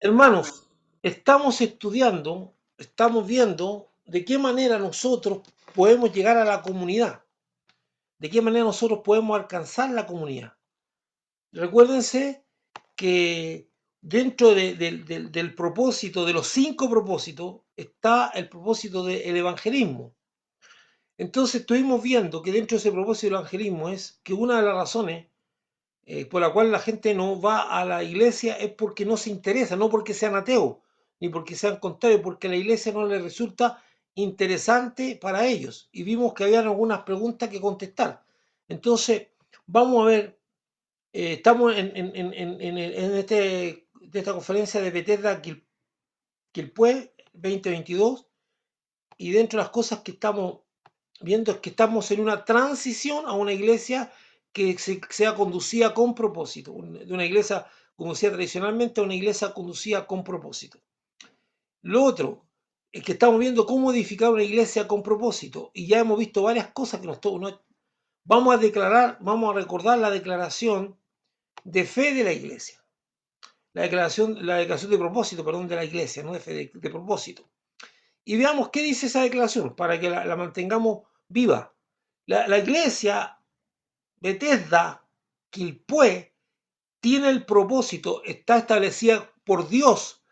Hermanos, estamos estudiando, estamos viendo de qué manera nosotros podemos llegar a la comunidad, de qué manera nosotros podemos alcanzar la comunidad. Recuérdense que dentro del propósito, de los 5 propósitos, está el propósito del evangelismo. Entonces estuvimos viendo que dentro de ese propósito del evangelismo es que una de las razones por la cual la gente no va a la iglesia es porque no se interesa, no porque sean ateos, ni porque sean contrarios, porque la iglesia no les resulta interesante para ellos. Y vimos que habían algunas preguntas que contestar. Entonces, vamos a ver, estamos de esta conferencia de Bethesda Quilpué 2022, y dentro de las cosas que estamos viendo es que estamos en una transición a una iglesia que sea conducida con propósito, de una iglesia conducida tradicionalmente a una iglesia conducida con propósito. Lo otro es que estamos viendo cómo edificar una iglesia con propósito, y ya hemos visto varias cosas que vamos a declarar, vamos a recordar la declaración de fe de la iglesia, la declaración de propósito, perdón, de la iglesia, no de fe, de propósito. Y veamos qué dice esa declaración para que la mantengamos viva. La iglesia Bethesda Quilpué tiene el propósito, está establecida por Dios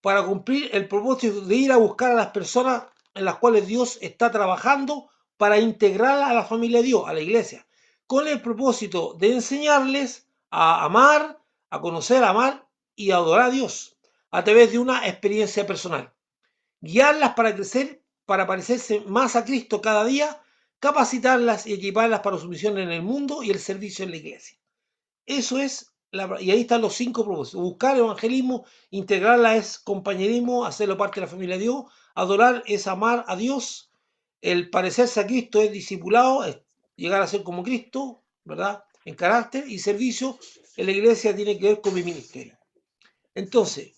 para cumplir el propósito de ir a buscar a las personas en las cuales Dios está trabajando para integrarlas a la familia de Dios, a la iglesia, con el propósito de enseñarles a amar, a conocer, a amar y a adorar a Dios a través de una experiencia personal. Guiarlas para crecer, para parecerse más a Cristo cada día, capacitarlas y equiparlas para su misión en el mundo y el servicio en la iglesia. Eso es, y ahí están los 5 propósitos. Buscar evangelismo, integrarla es compañerismo, hacerlo parte de la familia de Dios, adorar es amar a Dios, el parecerse a Cristo es discipulado, es llegar a ser como Cristo, ¿verdad? En carácter, y servicio en la iglesia tiene que ver con mi ministerio. Entonces,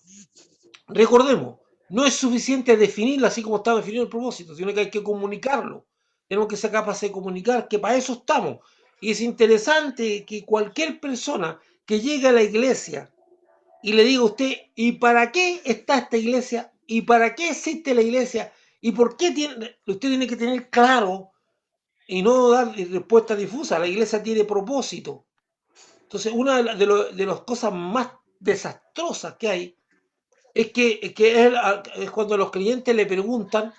recordemos, no es suficiente definirlo así como está definido el propósito, sino que hay que comunicarlo. Tenemos que ser capaces de comunicar que para eso estamos. Y es interesante que cualquier persona que llegue a la iglesia y le diga a usted, ¿y para qué está esta iglesia? ¿Y para qué existe la iglesia? ¿Y por qué tiene? Usted tiene que tener claro y no dar respuesta difusa. La iglesia tiene propósito. Entonces, una de las cosas más desastrosas que hay es cuando los creyentes le preguntan,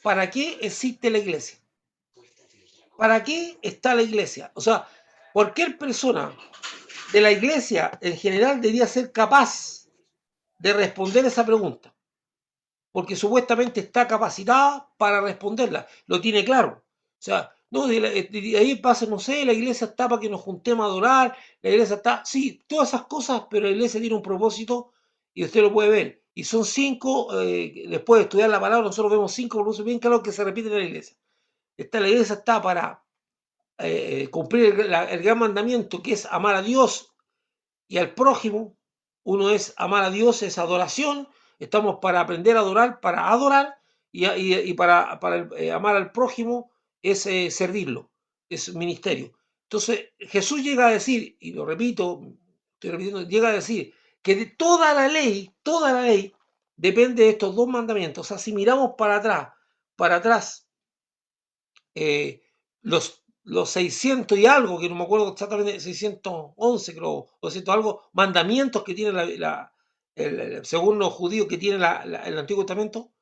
¿para qué existe la iglesia? ¿Para qué está la iglesia? O sea, cualquier persona de la iglesia en general debería ser capaz de responder esa pregunta, porque supuestamente está capacitada para responderla, lo tiene claro. O sea, no, de ahí pasa, no sé, la iglesia está para que nos juntemos a adorar, la iglesia está, sí, todas esas cosas, pero la iglesia tiene un propósito y usted lo puede ver. Y son 5, después de estudiar la palabra, nosotros vemos 5 propósitos bien claros que se repiten en la iglesia. La iglesia está para cumplir el gran mandamiento, que es amar a Dios y al prójimo. Uno es amar a Dios, es adoración. Estamos para aprender a adorar, para adorar, y para amar al prójimo es servirlo, es ministerio. Entonces, Jesús llega a decir, y lo repito, estoy repitiendo, llega a decir que de toda la ley depende de estos 2 mandamientos. O sea, si miramos para atrás, los 600 y algo, que no me acuerdo exactamente, 611 creo, 200 algo, mandamientos que tiene según los judíos que tiene el Antiguo Testamento,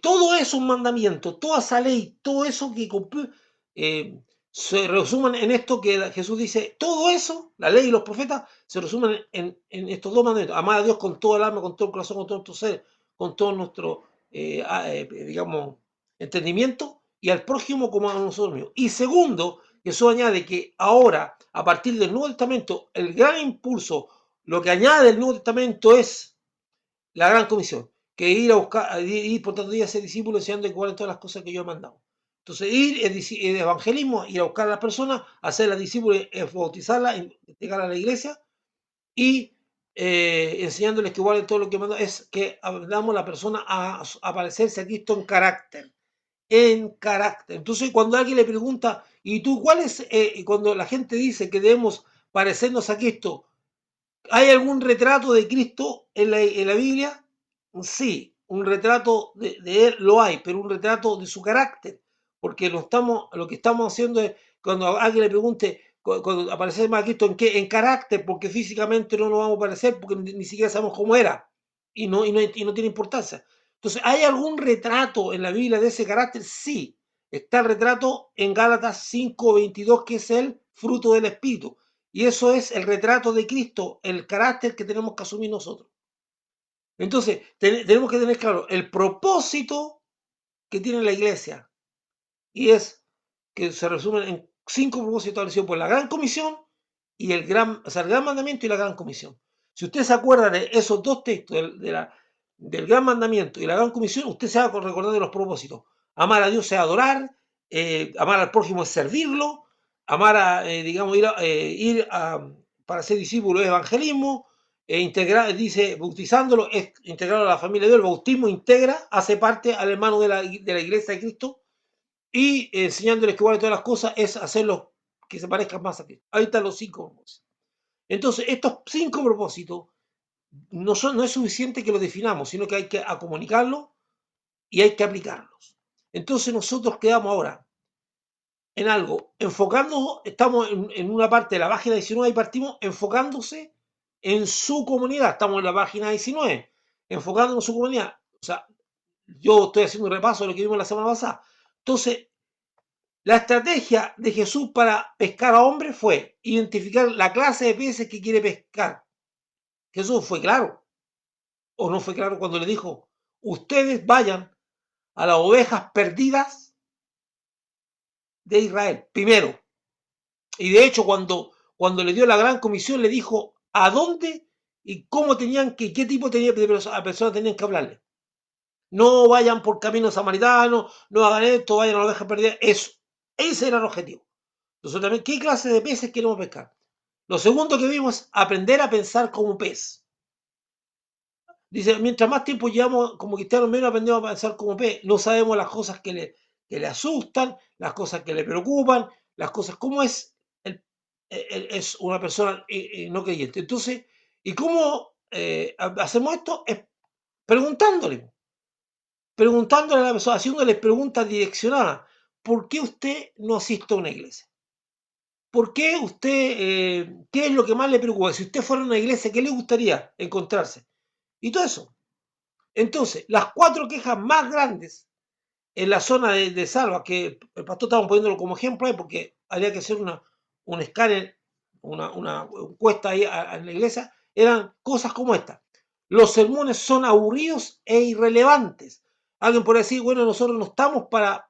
todo es un mandamiento, toda esa ley, todo eso que se resumen en esto que Jesús dice, todo eso, la ley y los profetas, se resumen en estos 2 mandamientos: amar a Dios con todo el alma, con todo el corazón, con todo nuestro ser, con todo nuestro, digamos, entendimiento, y al prójimo como a nosotros mismos. Y segundo, Jesús añade que ahora, a partir del Nuevo Testamento, el gran impulso, lo que añade el Nuevo Testamento es la gran comisión, que ir a buscar, ir por tanto día a ser discípulos, enseñando y cuáles todas las cosas que yo he mandado. Entonces, ir es evangelismo, ir a buscar a las personas, hacerlas discípulos, bautizarlas, entregar a la iglesia, y enseñándoles que igual todo lo que manda es que damos a la persona a parecerse a Cristo en carácter. En carácter. Entonces, cuando alguien le pregunta, ¿y tú cuál es? Cuando la gente dice que debemos parecernos a Cristo, ¿Hay algún retrato de Cristo en la Biblia? Sí, un retrato de él lo hay, pero un retrato de su carácter, porque lo que estamos haciendo es, cuando alguien le pregunte, cuando aparece más Cristo, ¿en qué? En carácter, porque físicamente no nos vamos a parecer, porque ni siquiera sabemos cómo era, y no tiene importancia. Entonces, ¿hay algún retrato en la Biblia de ese carácter? Sí, está el retrato en Gálatas 5:22, que es el fruto del Espíritu. Y eso es el retrato de Cristo, el carácter que tenemos que asumir nosotros. Entonces, tenemos que tener claro el propósito que tiene la iglesia. Y es que se resumen en 5 propósitos establecidos por la Gran Comisión y o sea, el Gran Mandamiento y la Gran Comisión. Si usted se acuerda de esos dos textos, del Gran Mandamiento y la Gran Comisión, usted se va a recordar de los propósitos. Amar a Dios es adorar, amar al prójimo es servirlo, amar digamos, para ser discípulo es evangelismo, integrar, dice, bautizándolo es integrar a la familia de Dios. El bautismo integra, hace parte al hermano de la iglesia de Cristo, y enseñándoles que vale todas las cosas es hacerlos que se parezcan más a Cristo. Ahí están los 5 propósitos. Entonces, estos 5 propósitos no es suficiente que los definamos, sino que hay que comunicarlos y hay que aplicarlos. Entonces, nosotros quedamos ahora en algo, enfocando, estamos en una parte de la página 19 y partimos enfocándose en su comunidad. Estamos en la página 19, enfocando en su comunidad. O sea, yo estoy haciendo un repaso de lo que vimos la semana pasada. Entonces, la estrategia de Jesús para pescar a hombres fue identificar la clase de peces que quiere pescar. Jesús fue claro, o no fue claro cuando le dijo, ustedes vayan a las ovejas perdidas de Israel, primero. Y de hecho, cuando le dio la gran comisión, le dijo a dónde y cómo tenían que, qué tipo de personas tenían que hablarle. No vayan por caminos samaritanos, no hagan esto, vayan a las ovejas perdidas. Eso, ese era el objetivo. Nosotros también, ¿qué clase de peces queremos pescar? Lo segundo que vimos es aprender a pensar como pez. Dice, mientras más tiempo llevamos como cristianos, menos aprendemos a pensar como pez. No sabemos las cosas que le asustan, las cosas que le preocupan, las cosas, cómo es una persona no creyente. Entonces, ¿y cómo hacemos esto? Es preguntándole, preguntándole a la persona, haciéndole preguntas direccionadas. ¿Por qué usted no asiste a una iglesia? ¿Por qué usted, qué es lo que más le preocupa? Si usted fuera a una iglesia, ¿qué le gustaría encontrarse? Y todo eso. Entonces, las 4 quejas más grandes en la zona de Salva, que el pastor estamos poniéndolo como ejemplo ahí, porque había que hacer un escáner, una encuesta ahí en la iglesia, eran cosas como esta. Los sermones son aburridos e irrelevantes. Alguien puede decir, bueno, nosotros no estamos para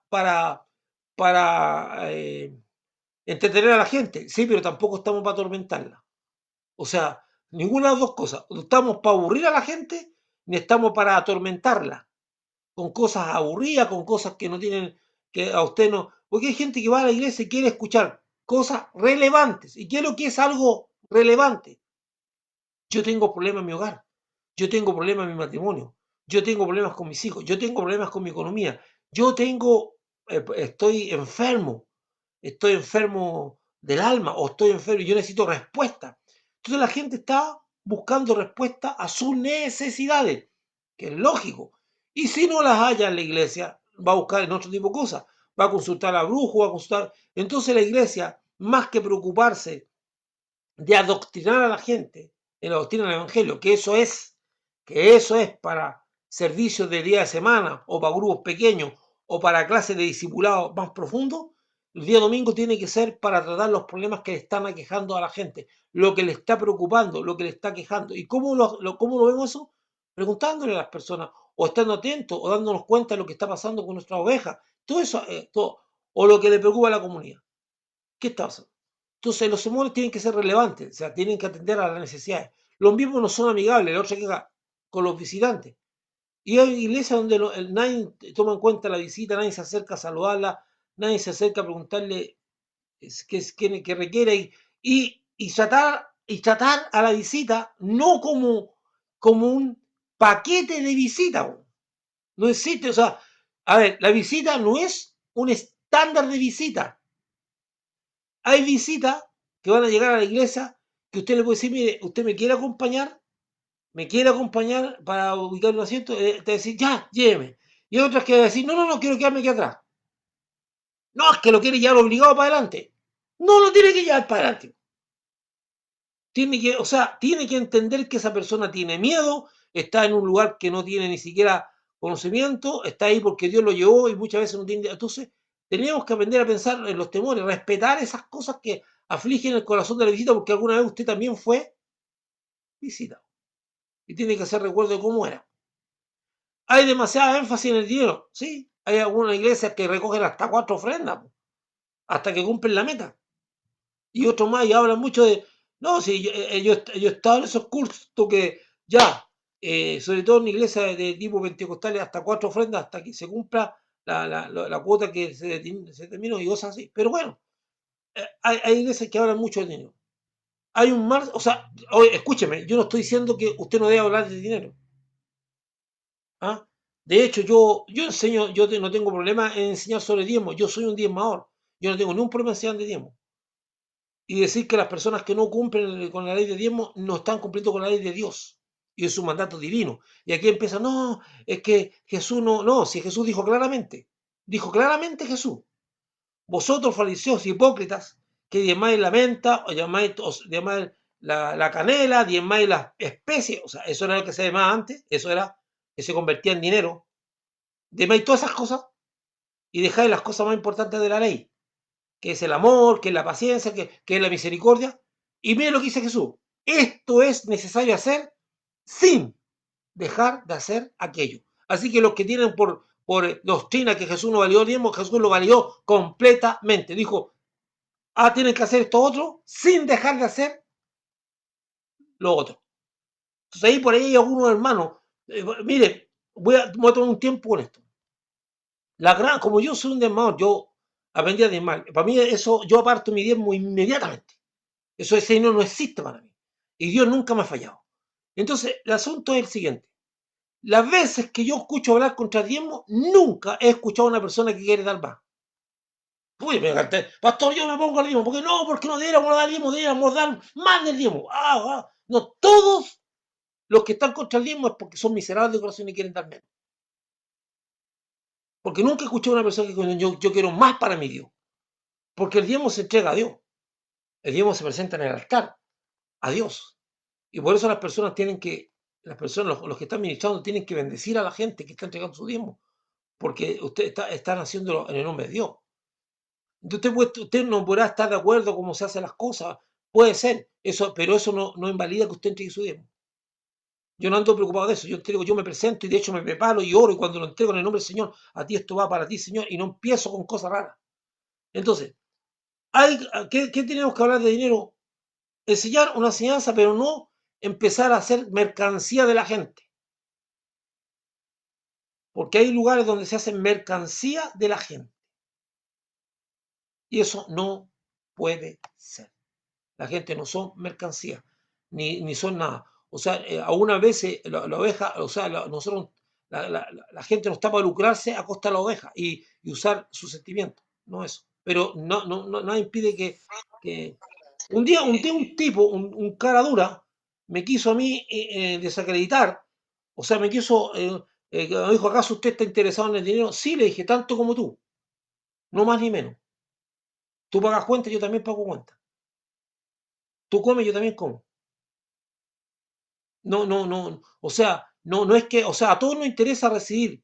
entretener a la gente, sí, pero tampoco estamos para atormentarla. O sea, ninguna de las dos cosas. No estamos para aburrir a la gente, ni estamos para atormentarla con cosas aburridas, con cosas que no tienen, que a usted no. Porque hay gente que va a la iglesia y quiere escuchar cosas relevantes. ¿Y qué es lo que es algo relevante? Yo tengo problemas en mi hogar, yo tengo problemas en mi matrimonio, yo tengo problemas con mis hijos, yo tengo problemas con mi economía, yo tengo, estoy enfermo del alma o estoy enfermo y yo necesito respuesta. Entonces la gente está buscando respuesta a sus necesidades, que es lógico. Y si no las haya en la iglesia, va a buscar en otro tipo de cosas. Va a consultar a brujo, va a consultar. Entonces la iglesia, más que preocuparse de adoctrinar a la gente en la doctrina del Evangelio, que eso es para servicios de día de semana o para grupos pequeños o para clases de discipulado más profundos, el día domingo tiene que ser para tratar los problemas que le están aquejando a la gente, lo que le está preocupando, lo que le está quejando. ¿Y cómo lo vemos eso? Preguntándole a las personas, o estando atentos, o dándonos cuenta de lo que está pasando con nuestras ovejas. Todo eso, todo, o lo que le preocupa a la comunidad. ¿Qué está pasando? Entonces los sermones tienen que ser relevantes, o sea, tienen que atender a las necesidades. Los mismos no son amigables, la otra queja con los visitantes. Y hay iglesias donde nadie toma en cuenta la visita, nadie se acerca a saludarla, nadie se acerca a preguntarle qué requiere y tratar a la visita no como un paquete de visita. No existe, o sea, a ver, la visita no es un estándar de visita. Hay visitas que van a llegar a la iglesia que usted le puede decir, mire, usted me quiere acompañar para ubicar un asiento, te va a decir, ya, lléveme. Y hay otras que va a decir, no, no, no, quiero quedarme aquí atrás. No, es que lo quiere llevar obligado para adelante. No lo tiene que llevar para adelante. Tiene que, o sea, tiene que entender que esa persona tiene miedo, está en un lugar que no tiene ni siquiera conocimiento, está ahí porque Dios lo llevó y muchas veces no tiene. Entonces, tenemos que aprender a pensar en los temores, respetar esas cosas que afligen el corazón de la visita, porque alguna vez usted también fue visitado y tiene que hacer recuerdo de cómo era. Hay demasiada énfasis en el dinero, sí. Hay algunas iglesias que recogen hasta 4 ofrendas, hasta que cumplen la meta. Y otros más, y hablan mucho de, no, si yo he estado en esos cursos que ya, sobre todo en iglesias de tipo pentecostales, hasta 4 ofrendas hasta que se cumpla la cuota que se terminó y cosas así. Pero bueno, hay iglesias que hablan mucho de dinero. Hay un mar, o sea, oye, escúcheme, yo no estoy diciendo que usted no debe hablar de dinero. ¿Ah? De hecho, yo enseño, no tengo problema en enseñar sobre diezmo, yo soy un diezmador, yo no tengo ningún problema en enseñar de diezmo. Y decir que las personas que no cumplen con la ley de diezmo no están cumpliendo con la ley de Dios y es su mandato divino. Y aquí empieza, no, es que Jesús no, si Jesús dijo claramente Jesús, vosotros fariseos hipócritas, que diezmáis la menta, o diezmáis la canela, diezmáis las especies, o sea, eso era lo que se llamaba antes, eso era que se convertía en dinero, diezmáis todas esas cosas y dejáis las cosas más importantes de la ley, que es el amor, que es la paciencia, que es la misericordia. Y mire lo que dice Jesús. Esto es necesario hacer sin dejar de hacer aquello. Así que los que tienen por doctrina que Jesús no valió el diezmo, Jesús lo valió completamente. Dijo, tienen que hacer esto otro sin dejar de hacer lo otro. Entonces ahí por ahí hay algunos hermanos, mire, voy a tomar un tiempo con esto. Como yo soy un diezmador, yo aprendí a diezmar. Para mí eso, yo aparto mi diezmo inmediatamente. Eso ese dinero no existe para mí. Y Dios nunca me ha fallado. Entonces, el asunto es el siguiente. Las veces que yo escucho hablar contra el diezmo, nunca he escuchado a una persona que quiere dar más. Uy, me canté, pastor, yo me pongo al diezmo. ¿Por qué no? Porque no deberíamos dar diezmo, deberíamos dar más del diezmo. No, todos los que están contra el diezmo es porque son miserables de corazón y quieren dar menos. Porque nunca he escuchado a una persona que dice, yo quiero más para mi Dios. Porque el diezmo se entrega a Dios. El diezmo se presenta en el altar, a Dios. Y por eso las personas, los que están ministrando, tienen que bendecir a la gente que está entregando su diezmo, porque están haciéndolo en el nombre de Dios. Usted no podrá estar de acuerdo cómo se hacen las cosas, puede ser, pero eso no invalida que usted entregue su diezmo. Yo no ando preocupado de eso, yo me presento y de hecho me preparo y oro y cuando lo entrego en el nombre del Señor, a ti esto va para ti, Señor, y no empiezo con cosas raras. Entonces, ¿qué tenemos que hablar de dinero? Enseñar una enseñanza, pero no empezar a hacer mercancía de la gente. Porque hay lugares donde se hace mercancía de la gente. Y eso no puede ser. La gente no son mercancía, ni son nada. O sea, algunas veces la oveja, o sea, nosotros, la gente no está para lucrarse a costa de la oveja y usar sus sentimientos, no eso. Pero nada impide que un tipo, un cara dura, me quiso a mí desacreditar, o sea, me quiso, me dijo, ¿acaso usted está interesado en el dinero? Sí, le dije, tanto como tú, no más ni menos. Tú pagas cuenta, yo también pago cuenta. Tú comes, yo también como. No, o sea, no es que, o sea, a todos nos interesa recibir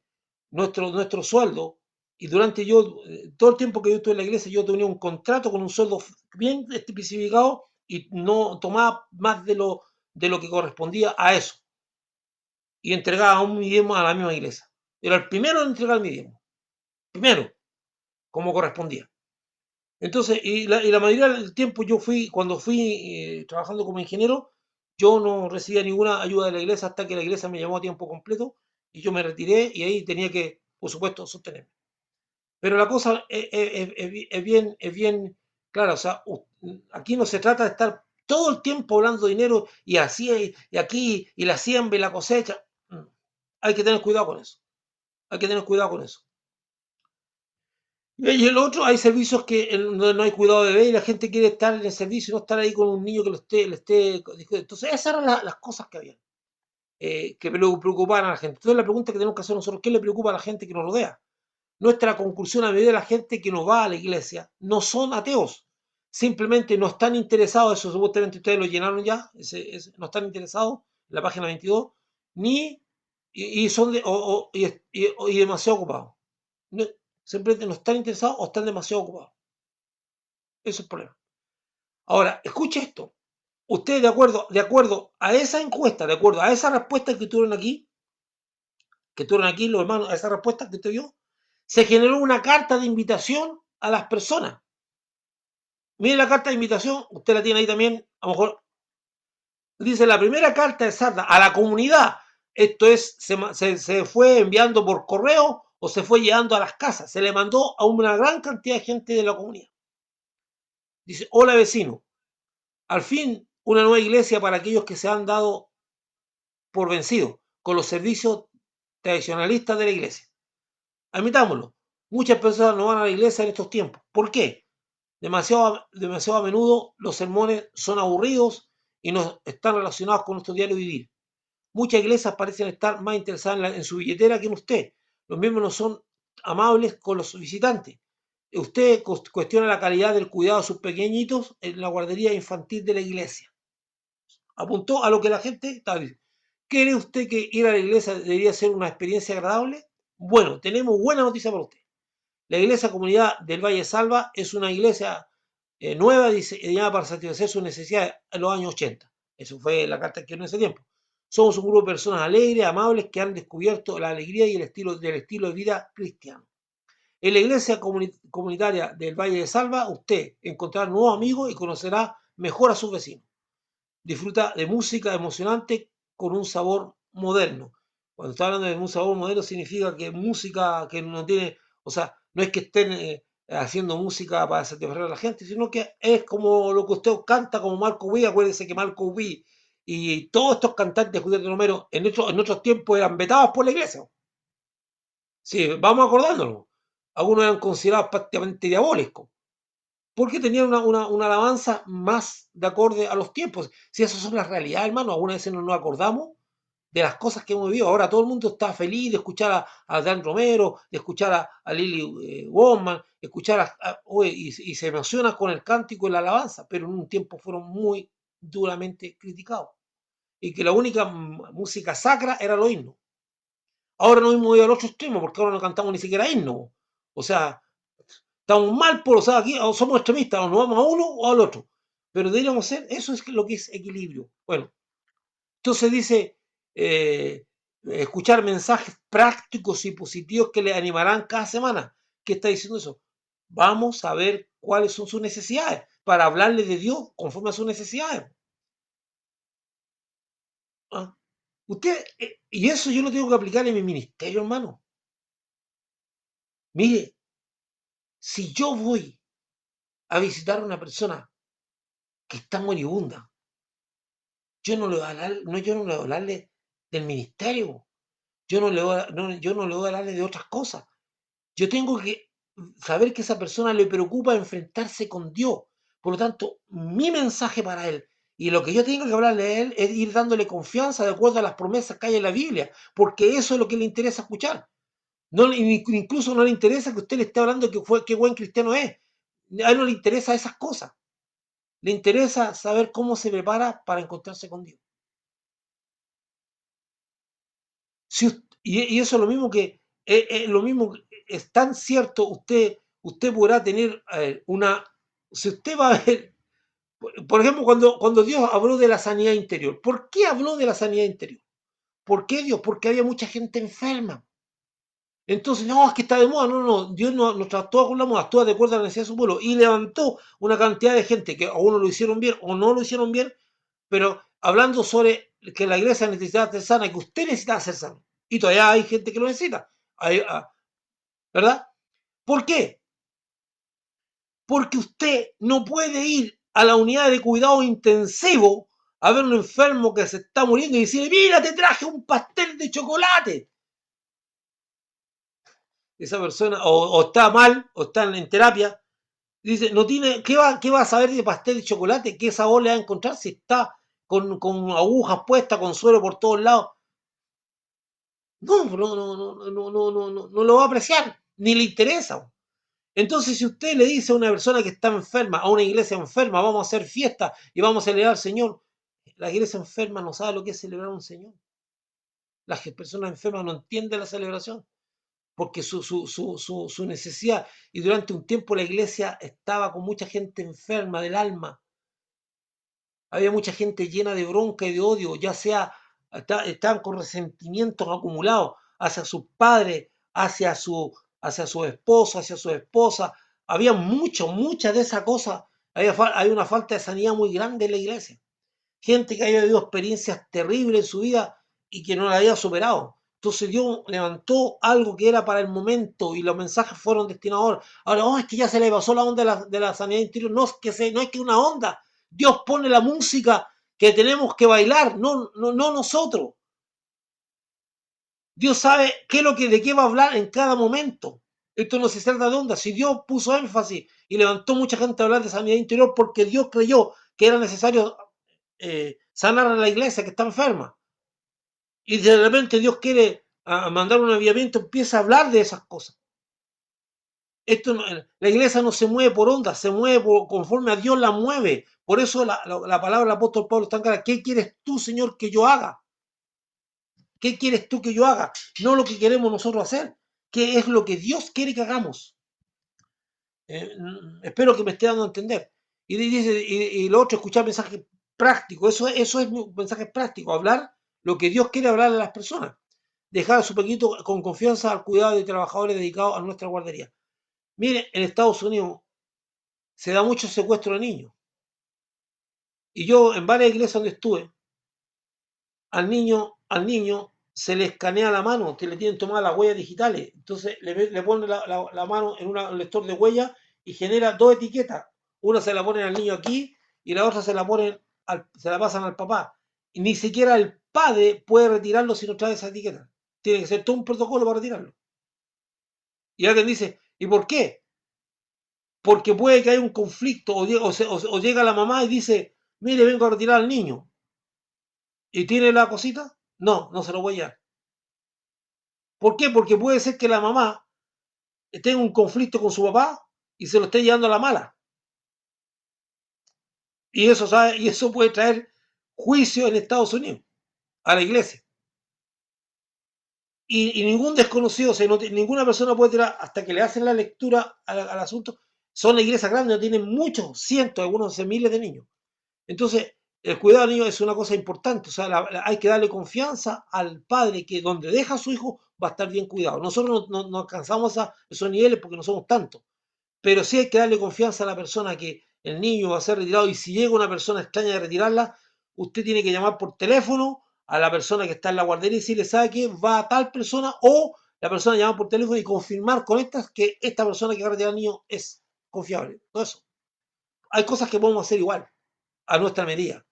nuestro sueldo y todo el tiempo que yo estuve en la iglesia, yo tenía un contrato con un sueldo bien especificado y no tomaba más de lo que correspondía a eso y entregaba un mi diezmo a la misma iglesia. Era el primero en entregar mi diezmo, primero, como correspondía. Entonces, y la mayoría del tiempo cuando fui trabajando como ingeniero, yo no recibía ninguna ayuda de la iglesia hasta que la iglesia me llamó a tiempo completo y yo me retiré y ahí tenía que, por supuesto, sostenerme. Pero la cosa es bien clara, o sea, aquí no se trata de estar todo el tiempo hablando de dinero y así, y aquí, y la siembra y la cosecha. Hay que tener cuidado con eso. Hay que tener cuidado con eso. Y el otro, hay servicios que donde no hay cuidado de bebé y la gente quiere estar en el servicio y no estar ahí con un niño que le esté. Entonces, esas eran las cosas que había, que preocupaban a la gente. Entonces, la pregunta que tenemos que hacer nosotros, ¿qué le preocupa a la gente que nos rodea? Nuestra conclusión a medida de la gente que nos va a la iglesia no son ateos, simplemente no están interesados, eso supuestamente ustedes lo llenaron ya, no están interesados, en la página 22, ni y son y demasiado ocupados. No, simplemente no están interesados o están demasiado ocupados. Ese es el problema. Ahora, escuche esto. Ustedes, de acuerdo a esa encuesta, de acuerdo a esa respuesta que tuvieron aquí los hermanos, a esa respuesta que usted vio, se generó una carta de invitación a las personas. Mire la carta de invitación, usted la tiene ahí también, a lo mejor dice la primera carta de Sarda a la comunidad. Esto es, se fue enviando por correo o se fue llegando a las casas. Se le mandó a una gran cantidad de gente de la comunidad. Dice, hola vecino, al fin una nueva iglesia para aquellos que se han dado por vencidos con los servicios tradicionalistas de la iglesia. Admitámoslo, muchas personas no van a la iglesia en estos tiempos. ¿Por qué? Demasiado a menudo los sermones son aburridos y no están relacionados con nuestro diario vivir. Muchas iglesias parecen estar más interesadas en su billetera que en usted. Los miembros no son amables con los visitantes. Usted cuestiona la calidad del cuidado de sus pequeñitos en la guardería infantil de la iglesia. Apuntó a lo que la gente estaba diciendo. ¿Cree usted que ir a la iglesia debería ser una experiencia agradable? Bueno, tenemos buena noticia para usted. La iglesia comunidad del Valle de Salva es una iglesia nueva diseñada para satisfacer sus necesidades en los años 80. Eso fue la carta que en ese tiempo. Somos un grupo de personas alegres, amables, que han descubierto la alegría y el estilo de vida cristiano. En la iglesia comunitaria del Valle de Salva, usted encontrará nuevos amigos y conocerá mejor a sus vecinos. Disfruta de música emocionante con un sabor moderno. Cuando está hablando de un sabor moderno significa que música que no tiene, o sea, no es que estén haciendo música para satisfacer a la gente, sino que es como lo que usted canta, como Marco Witt. Acuérdense que Marco Witt y todos estos cantantes de Julián Romero en otros tiempos eran vetados por la iglesia. Sí, vamos acordándonos. Algunos eran considerados prácticamente diabólicos porque tenían una alabanza más de acorde a los tiempos. Si esas son las realidades, hermano, algunas veces no nos acordamos de las cosas que hemos vivido. Ahora todo el mundo está feliz de escuchar a Dan Romero, de escuchar a Lily Woman, escuchar y se emociona con el cántico y la alabanza, pero en un tiempo fueron muy duramente criticados. Y que la única música sacra era los himnos. Ahora nos hemos ido al otro extremo, porque ahora no cantamos ni siquiera himnos. O sea, estamos mal, por, o sea, aquí somos extremistas, o nos vamos a uno o al otro. Pero deberíamos ser, eso es lo que es equilibrio. Bueno, entonces dice, escuchar mensajes prácticos y positivos que le animarán cada semana. ¿Qué está diciendo eso? Vamos a ver cuáles son sus necesidades para hablarle de Dios conforme a sus necesidades. ¿Ah? Usted, y eso yo lo tengo que aplicar en mi ministerio, hermano. Mire, si yo voy a visitar a una persona que está moribunda, yo no le voy a hablar, no, yo no le voy a hablarle del ministerio, yo no le voy a hablarle de otras cosas. Yo tengo que saber que a esa persona le preocupa enfrentarse con Dios. Por lo tanto, mi mensaje para él y lo que yo tengo que hablarle a él es ir dándole confianza de acuerdo a las promesas que hay en la Biblia, porque eso es lo que le interesa escuchar. No, incluso no le interesa que usted le esté hablando de qué buen cristiano es. A él no le interesa esas cosas. Le interesa saber cómo se prepara para encontrarse con Dios. Si, y eso es lo mismo que, lo mismo, es tan cierto, usted podrá tener si usted va a ver, por ejemplo, cuando Dios habló de la sanidad interior, ¿por qué habló de la sanidad interior? ¿Por qué Dios? Porque había mucha gente enferma. Entonces, no, es que está de moda, Dios no trató con la moda, actúa de acuerdo a la necesidad de su pueblo y levantó una cantidad de gente que a uno lo hicieron bien o no lo hicieron bien, pero hablando sobre que la iglesia necesita ser sana, que usted necesita ser sano. Y todavía hay gente que lo necesita. ¿Verdad? ¿Por qué? Porque usted no puede ir a la unidad de cuidado intensivo a ver un enfermo que se está muriendo y decirle, mira, te traje un pastel de chocolate. esa persona o está mal o está en terapia. Dice, no tiene, qué va a saber de pastel de chocolate? ¿Qué sabor le va a encontrar si está con agujas puestas, con suero por todos lados? No lo va a apreciar, ni le interesa. Entonces, si usted le dice a una persona que está enferma, a una iglesia enferma, vamos a hacer fiesta y vamos a celebrar al Señor, la iglesia enferma no sabe lo que es celebrar a un Señor. Las personas enfermas no entienden la celebración porque su necesidad, y durante un tiempo la iglesia estaba con mucha gente enferma del alma, había mucha gente llena de bronca y de odio, ya sea estaban con resentimientos acumulados hacia sus padres, hacia su esposo, hacia su esposa, había muchas de esas cosas, hay una falta de sanidad muy grande en la iglesia, gente que había vivido experiencias terribles en su vida y que no la había superado. Entonces Dios levantó algo que era para el momento y los mensajes fueron destinados ahora. Ahora, oh, es que ya se le pasó la onda de la sanidad interior. No es que una onda. Dios pone la música que tenemos que bailar, no nosotros. Dios sabe qué es lo que, de qué va a hablar en cada momento. Esto no se trata de onda. Si Dios puso énfasis y levantó mucha gente a hablar de sanidad interior porque Dios creyó que era necesario sanar a la iglesia que está enferma. Y de repente Dios quiere mandar un avivamiento, empieza a hablar de esas cosas. La iglesia no se mueve por ondas, se mueve conforme a Dios la mueve. Por eso la palabra del apóstol Pablo está en clara. ¿Qué quieres tú, Señor, que yo haga? ¿Qué quieres tú que yo haga? No lo que queremos nosotros hacer. ¿Qué es lo que Dios quiere que hagamos? Espero que me esté dando a entender. Y dice, y lo otro, escuchar mensajes prácticos. Eso es mensaje práctico, hablar lo que Dios quiere hablar a las personas. Dejar a su pequeñito con confianza al cuidado de trabajadores dedicados a nuestra guardería. Mire, en Estados Unidos se da mucho secuestro de niños. Y yo en varias iglesias donde estuve, al niño se le escanea la mano, que le tienen tomadas las huellas digitales. Entonces le ponen la mano en un lector de huellas y genera dos etiquetas. Una se la ponen al niño aquí y la otra se la pasan al papá. Y ni siquiera el padre puede retirarlo si no trae esa etiqueta. Tiene que ser todo un protocolo para retirarlo. Y alguien dice, ¿y por qué? Porque puede que haya un conflicto o llega la mamá y dice, mire, vengo a retirar al niño. ¿Y tiene la cosita? No se lo voy a dar. ¿Por qué? Porque puede ser que la mamá tenga un conflicto con su papá y se lo esté llevando a la mala. Y eso puede traer juicio en Estados Unidos a la iglesia. Y ningún desconocido, ninguna persona puede tirar hasta que le hacen la lectura al asunto. Son iglesias grandes, tienen muchos, cientos, algunos miles de niños. Entonces, el cuidado del niño es una cosa importante. O sea, hay que darle confianza al padre que donde deja a su hijo va a estar bien cuidado. Nosotros no alcanzamos esos niveles porque no somos tantos. Pero sí hay que darle confianza a la persona que el niño va a ser retirado y si llega una persona extraña a retirarla, usted tiene que llamar por teléfono a la persona que está en la guardería y decirle, ¿sabe qué? Va a tal persona o la persona llama por teléfono y confirmar con estas que esta persona que va a retirar al niño es confiable. Todo eso. Hay cosas que podemos hacer igual, a nuestra medida.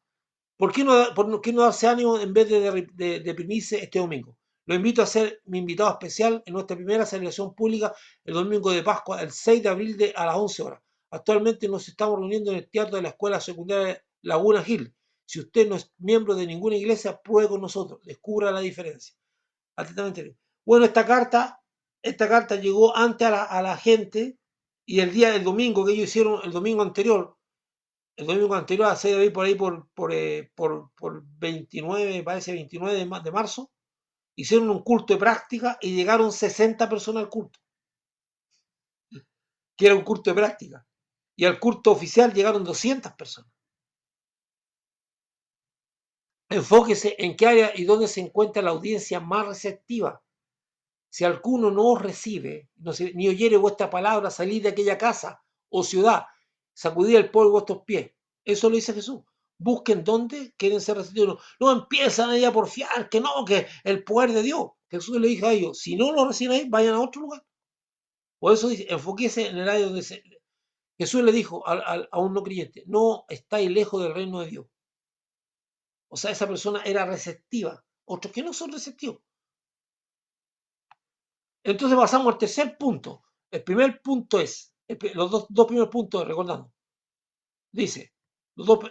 ¿Por qué no darse ánimo en vez de deprimirse este domingo? Lo invito a ser mi invitado especial en nuestra primera celebración pública el domingo de Pascua, el 6 de abril a las 11 horas. Actualmente nos estamos reuniendo en el teatro de la Escuela Secundaria Laguna Hill. Si usted no es miembro de ninguna iglesia, pruebe con nosotros, descubra la diferencia. Atentamente. Bueno, esta carta llegó antes a la gente y el día del domingo que ellos hicieron, el domingo anterior a 6 de abril, por ahí por 29, me parece 29 de marzo, hicieron un culto de práctica y llegaron 60 personas al culto, que era un culto de práctica. Y al culto oficial llegaron 200 personas. Enfóquese en qué área y dónde se encuentra la audiencia más receptiva. Si alguno no os recibe, ni oyere vuestra palabra, salid de aquella casa o ciudad, sacudid el polvo de vuestros pies. Eso lo dice Jesús. Busquen dónde quieren ser receptivos. No empiezan ahí a porfiar, que no, que el poder de Dios. Jesús le dijo a ellos, si no lo reciben ahí, vayan a otro lugar. Por eso dice, enfóquese en el área donde Jesús le dijo a un no creyente, no estáis lejos del reino de Dios. O sea, esa persona era receptiva. Otros que no son receptivos. Entonces pasamos al tercer punto. El primer punto es, los dos primeros puntos, recordando, dice,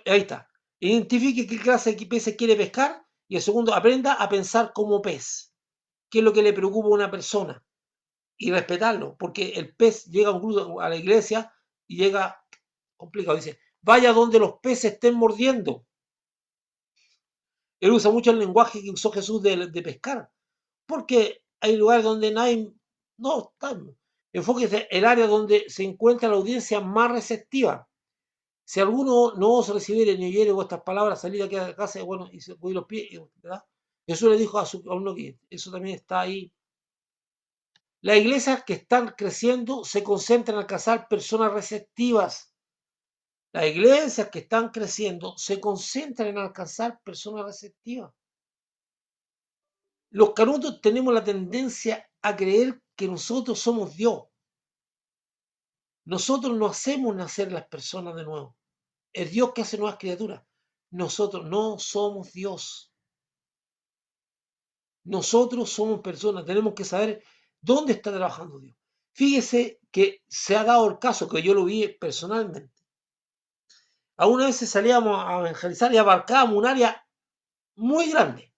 ahí está, identifique qué clase de peces quiere pescar y el segundo, aprenda a pensar como pez. ¿Qué es lo que le preocupa a una persona? Y respetarlo, porque el pez llega a un grupo, a la iglesia y llega complicado. Dice, vaya donde los peces estén mordiendo. Él usa mucho el lenguaje que usó Jesús de pescar, porque hay lugares donde nadie, no, está, enfóquese el área donde se encuentra la audiencia más receptiva. Si alguno no os recibiere ni oyere vuestras palabras, salid aquí a la casa, bueno, y se los pies, ¿verdad? Jesús le dijo a su alumno que eso también está ahí. Las iglesias que están creciendo se concentran en alcanzar personas receptivas. Las iglesias que están creciendo se concentran en alcanzar personas receptivas. Los canutos tenemos la tendencia a creer que nosotros somos Dios. Nosotros no hacemos nacer las personas de nuevo. Es Dios que hace nuevas criaturas. Nosotros no somos Dios. Nosotros somos personas. Tenemos que saber dónde está trabajando Dios. Fíjese que se ha dado el caso, que yo lo vi personalmente. Algunas veces salíamos a evangelizar y abarcábamos un área muy grande.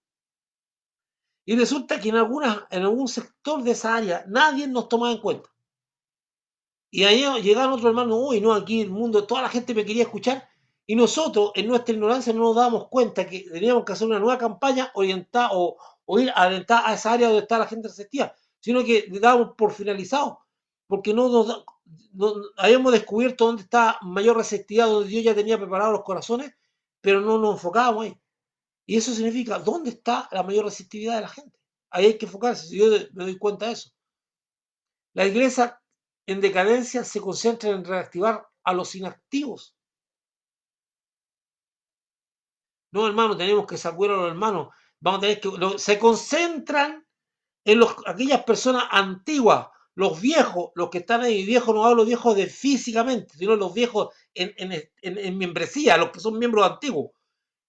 Y resulta que en algún sector de esa área nadie nos tomaba en cuenta. Y ahí llegaron otros hermanos, uy, no, aquí el mundo, toda la gente me quería escuchar. Y nosotros, en nuestra ignorancia, no nos dábamos cuenta que teníamos que hacer una nueva campaña orientada o ir orientada a esa área donde está la gente receptiva, sino que dábamos por finalizado, porque no habíamos descubierto dónde está mayor receptividad, donde Dios ya tenía preparados los corazones, pero no nos enfocábamos ahí. Y eso significa, ¿dónde está la mayor receptividad de la gente? Ahí hay que enfocarse, si yo me doy cuenta de eso. La iglesia en decadencia se concentra en reactivar a los inactivos. No, hermano, tenemos que sacudir a los hermanos. Vamos a tener que. Se concentran en aquellas personas antiguas, los viejos, los que están ahí. Viejos no hablo viejos de físicamente, sino los viejos en membresía, los que son miembros antiguos.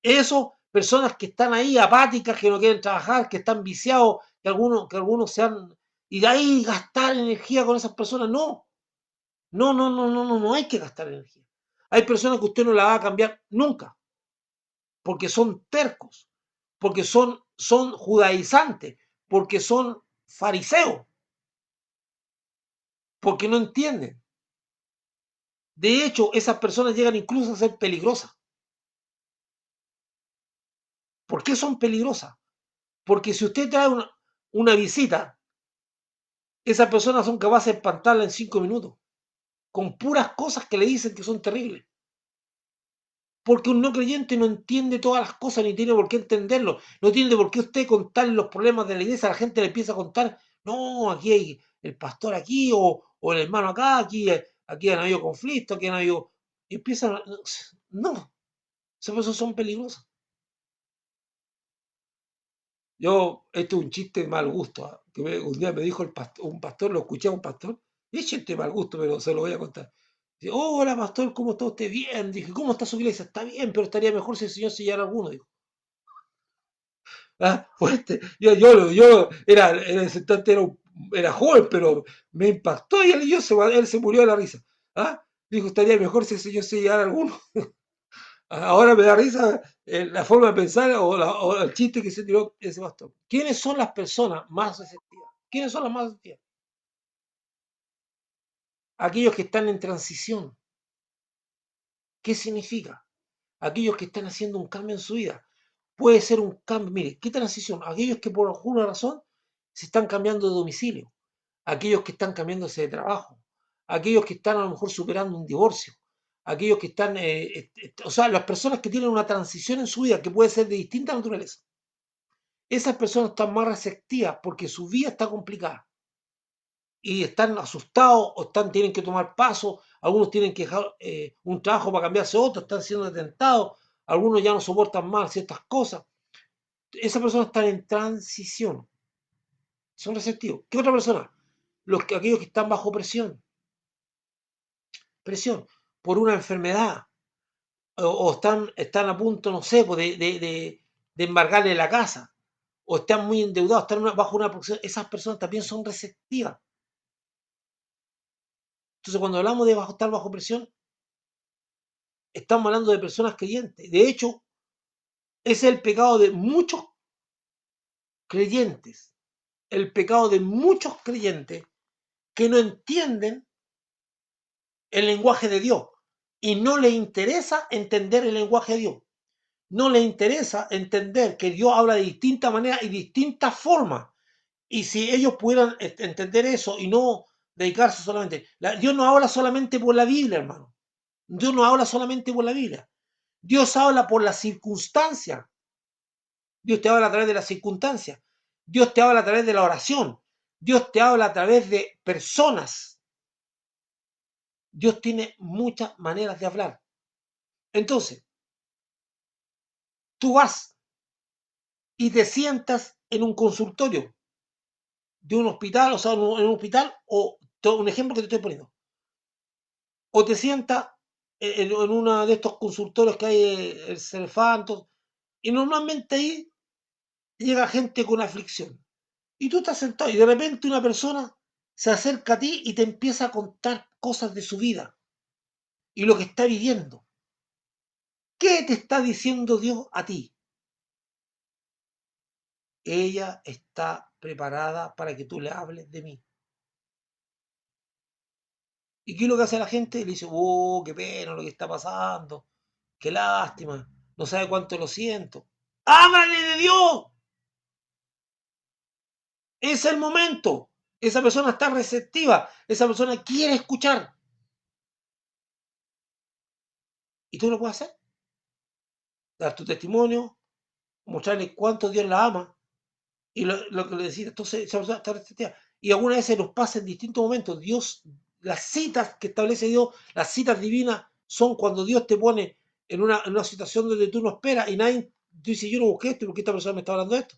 Esos personas que están ahí apáticas, que no quieren trabajar, que están viciados, que algunos se han. Y de ahí gastar energía con esas personas, no. No, no, no, no, no, no hay que gastar energía. Hay personas que usted no la va a cambiar nunca, porque son tercos, porque son judaizantes, porque son fariseos, porque no entienden. De hecho, esas personas llegan incluso a ser peligrosas. ¿Por qué son peligrosas? Porque si usted trae una visita, esas personas son capaces de espantarla en 5 minutos, con puras cosas que le dicen que son terribles. Porque un no creyente no entiende todas las cosas ni tiene por qué entenderlo. No tiene por qué usted contar los problemas de la iglesia. La gente le empieza a contar, no, aquí hay el pastor aquí o el hermano acá, aquí han habido conflictos, aquí han habido. Y empiezan, no, esas cosas son peligrosas. Este es un chiste de mal gusto, ¿ah? Un día me dijo un pastor, lo escuché a un pastor, y es chiste de mal gusto, pero se lo voy a contar. Dice, oh, hola pastor, ¿cómo está usted? Bien. Dije, ¿cómo está su iglesia? Está bien, pero estaría mejor si el Señor sellara alguno. Dijo. Ah, fuerte. Yo en ese instante era joven, pero me impactó y él se murió de la risa. ¿Ah? Dijo, estaría mejor si el Señor se llegara a alguno. Ahora me da risa la forma de pensar o el chiste que se tiró ese pastor. ¿Quiénes son las personas más receptivas? ¿Quiénes son las más receptivas? Aquellos que están en transición. ¿Qué significa? Aquellos que están haciendo un cambio en su vida. Puede ser un cambio, mire, ¿qué transición? Aquellos que por alguna razón se están cambiando de domicilio, aquellos que están cambiándose de trabajo, aquellos que están a lo mejor superando un divorcio, aquellos que están, o sea, las personas que tienen una transición en su vida que puede ser de distinta naturaleza. Esas personas están más receptivas porque su vida está complicada y están asustados o tienen que tomar pasos, algunos tienen que dejar un trabajo para cambiarse a otro, están siendo tentados, algunos ya no soportan más ciertas cosas. Esas personas están en transición, son receptivos. ¿Qué otra persona? Aquellos que están bajo presión por una enfermedad o están a punto, no sé, pues, de embargarle la casa o están muy endeudados, están bajo una presión, esas personas también son receptivas. Entonces, cuando hablamos de estar bajo presión, estamos hablando de personas creyentes. De hecho, ese es el pecado de muchos creyentes. El pecado de muchos creyentes que no entienden el lenguaje de Dios y no les interesa entender el lenguaje de Dios. No les interesa entender que Dios habla de distintas maneras y distintas formas. Y si ellos pudieran entender eso y no dedicarse solamente, Dios no habla solamente por la Biblia, hermano. Dios no habla solamente por la Biblia. Dios habla por las circunstancias. Dios te habla a través de las circunstancias. Dios te habla a través de la oración. Dios te habla a través de personas. Dios tiene muchas maneras de hablar. Entonces, tú vas y te sientas en un consultorio de un hospital, o sea, en un hospital, o un ejemplo que te estoy poniendo, o te sientas en uno de estos consultorios que hay, el Cerefanto, y normalmente ahí llega gente con aflicción. Y tú estás sentado y de repente una persona se acerca a ti y te empieza a contar cosas de su vida y lo que está viviendo. ¿Qué te está diciendo Dios a ti? Ella está preparada para que tú le hables de mí. ¿Y qué es lo que hace la gente? Le dice, oh, qué pena lo que está pasando, qué lástima, no sabe cuánto lo siento. ¡Háblale de Dios! Es el momento. Esa persona está receptiva, esa persona quiere escuchar. ¿Y tú lo puedes hacer? Dar tu testimonio, mostrarle cuánto Dios la ama y lo que le decís. Entonces, esa persona está receptiva. Y algunas veces nos pasa en distintos momentos. Dios, las citas que establece Dios, las citas divinas, son cuando Dios te pone en una situación donde tú no esperas y nadie, tú dices, yo no busqué esto, porque esta persona me está hablando de esto.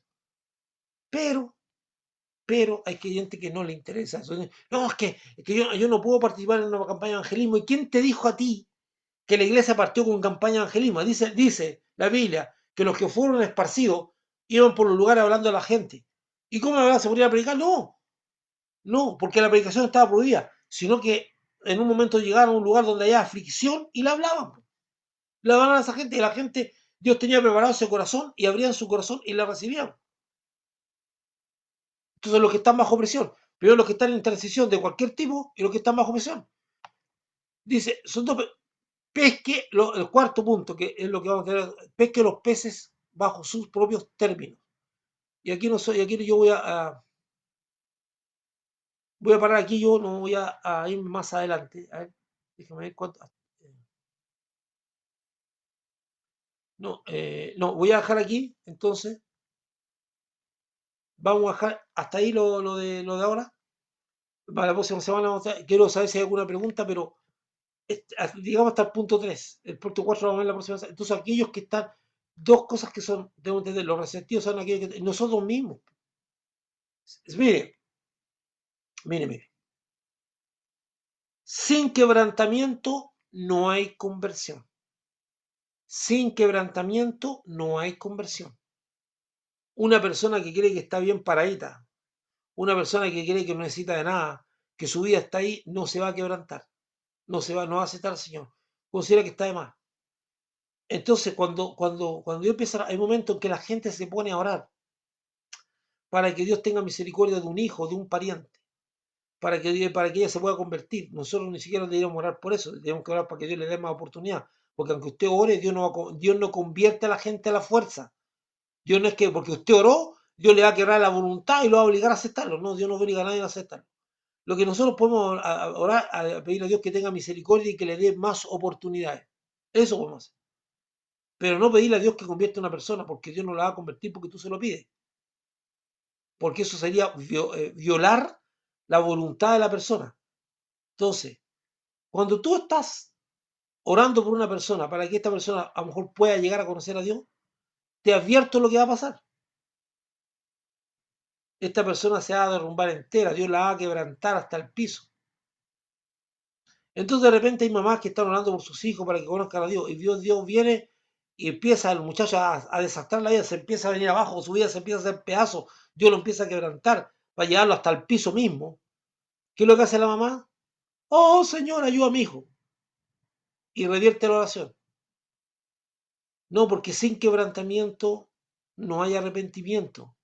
Pero hay gente que no le interesa eso. No, es que yo no puedo participar en una campaña de evangelismo. ¿Y quién te dijo a ti que la iglesia partió con campaña de evangelismo? Dice la Biblia que los que fueron esparcidos iban por los lugares hablando a la gente. ¿Y cómo la se podría predicar? No, no, porque la predicación estaba prohibida, sino que en un momento llegaron a un lugar donde había aflicción y la hablaban. Le hablaban a esa gente y la gente, Dios tenía preparado ese corazón y abrían su corazón y la recibían. Entonces los que están bajo presión, pero los que están en transición de cualquier tipo y los que están bajo presión. Dice, son dos, el cuarto punto, que es lo que vamos a tener, pesque los peces bajo sus propios términos. Y aquí no soy, aquí yo voy a parar aquí, yo no voy a ir más adelante. A ver, déjame ver cuánto. No, no, voy a dejar aquí, entonces, vamos a dejar hasta ahí lo de ahora. Para la próxima semana quiero saber si hay alguna pregunta, pero digamos hasta el punto 3. El punto 4 lo vamos a ver la próxima semana. Entonces, aquellos que están, dos cosas que son, debo entender, los receptivos son aquellos que nosotros mismos. Mire, mire. Sin quebrantamiento no hay conversión. Sin quebrantamiento no hay conversión. Una persona que cree que está bien paradita, una persona que cree que no necesita de nada, que su vida está ahí, no se va a quebrantar, no va a aceptar al Señor, considera que está de más. Entonces, cuando yo empiezo, hay momentos en que la gente se pone a orar para que Dios tenga misericordia de un hijo, de un pariente, para que ella se pueda convertir. Nosotros ni siquiera deberíamos orar por eso, tenemos que orar para que Dios le dé más oportunidad, porque aunque usted ore, Dios no convierte a la gente a la fuerza. Dios no es que porque usted oró, Dios le va a quebrar la voluntad y lo va a obligar a aceptarlo. No, Dios no obliga a nadie a aceptarlo. Lo que nosotros podemos orar, a pedir a Dios que tenga misericordia y que le dé más oportunidades. Eso podemos hacer. Pero no pedirle a Dios que convierta a una persona, porque Dios no la va a convertir porque tú se lo pides. Porque eso sería violar la voluntad de la persona. Entonces, cuando tú estás orando por una persona para que esta persona a lo mejor pueda llegar a conocer a Dios, te advierto lo que va a pasar. Esta persona se va a derrumbar entera, Dios la va a quebrantar hasta el piso. Entonces de repente hay mamás que están orando por sus hijos para que conozcan a Dios y Dios viene y empieza el muchacho a desastrar la vida, se empieza a venir abajo, su vida se empieza a hacer pedazos, Dios lo empieza a quebrantar, para llevarlo hasta el piso mismo. ¿Qué es lo que hace la mamá? Oh, Señor, ayuda a mi hijo. Y revierte la oración. No, porque sin quebrantamiento no hay arrepentimiento.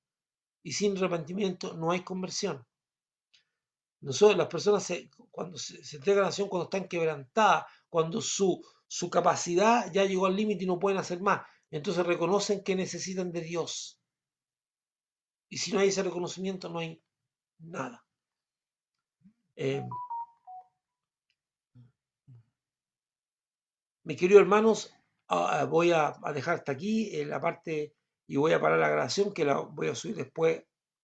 Y sin arrepentimiento no hay conversión. Nosotros, las personas, cuando se entregan a la oración, cuando están quebrantadas, cuando su capacidad ya llegó al límite y no pueden hacer más, entonces reconocen que necesitan de Dios. Y si no hay ese reconocimiento, no hay nada. Eh, Mis queridos hermanos, voy a dejar hasta aquí la parte y voy a parar la grabación que la voy a subir después